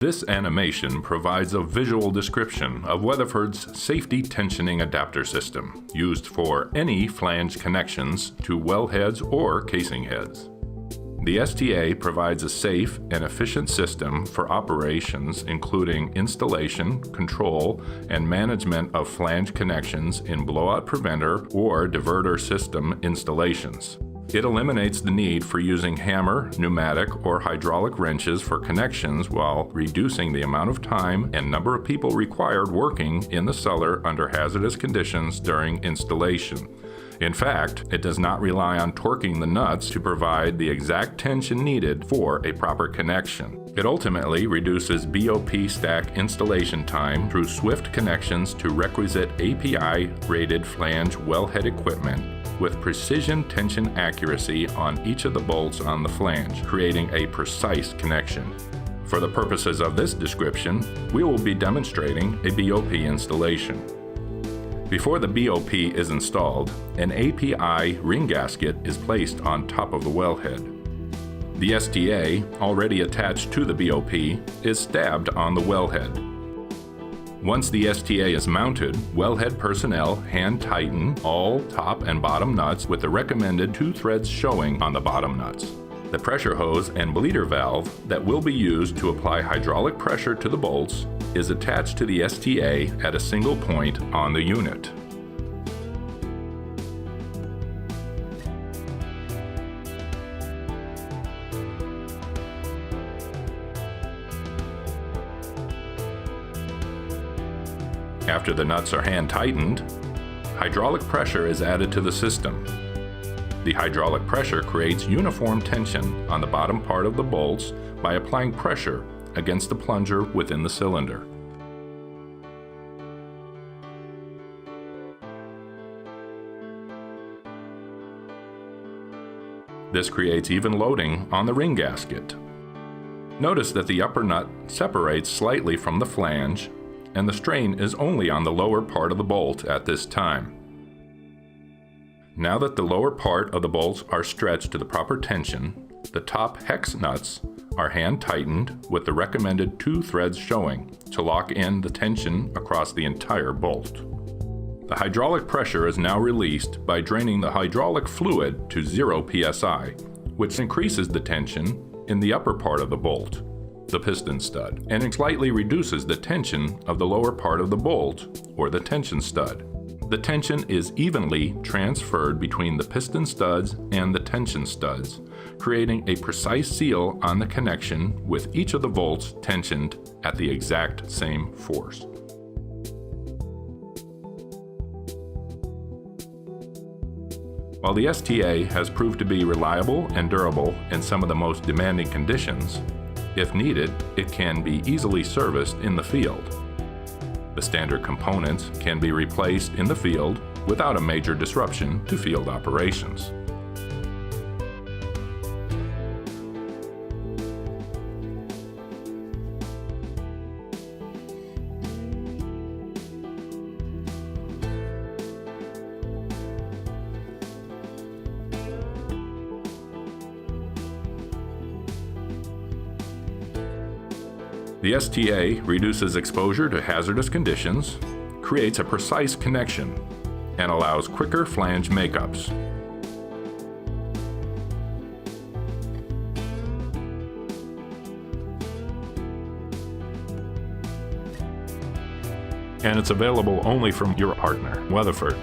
This animation provides a visual description of Weatherford's safety tensioning adapter system, used for any flange connections to wellheads or casing heads. The STA provides a safe and efficient system for operations including installation, control, and management of flange connections in blowout preventer or diverter system installations. It eliminates the need for using hammer, pneumatic, or hydraulic wrenches for connections while reducing the amount of time and number of people required working in the cellar under hazardous conditions during installation. In fact, it does not rely on torquing the nuts to provide the exact tension needed for a proper connection. It ultimately reduces BOP stack installation time through swift connections to requisite API-rated flange wellhead equipment with precision tension accuracy on each of the bolts on the flange, creating a precise connection. For the purposes of this description, we will be demonstrating a BOP installation. Before the BOP is installed, an API ring gasket is placed on top of the wellhead. The STA, already attached to the BOP, is stabbed on the wellhead. Once the STA is mounted, wellhead personnel hand tighten all top and bottom nuts with the recommended 2 threads showing on the bottom nuts. The pressure hose and bleeder valve that will be used to apply hydraulic pressure to the bolts is attached to the STA at a single point on the unit. After the nuts are hand tightened, hydraulic pressure is added to the system. The hydraulic pressure creates uniform tension on the bottom part of the bolts by applying pressure against the plunger within the cylinder. This creates even loading on the ring gasket. Notice that the upper nut separates slightly from the flange, and the strain is only on the lower part of the bolt at this time. Now that the lower part of the bolts are stretched to the proper tension, the top hex nuts are hand tightened with the recommended 2 threads showing to lock in the tension across the entire bolt. The hydraulic pressure is now released by draining the hydraulic fluid to 0 psi, which increases the tension in the upper part of the bolt, the piston stud, and slightly reduces the tension of the lower part of the bolt, or the tension stud. The tension is evenly transferred between the piston studs and the tension studs, creating a precise seal on the connection with each of the bolts tensioned at the exact same force. While the STA has proved to be reliable and durable in some of the most demanding conditions, if needed, it can be easily serviced in the field. The standard components can be replaced in the field without a major disruption to field operations. The STA reduces exposure to hazardous conditions, creates a precise connection, and allows quicker flange makeups. And it's available only from your partner, Weatherford.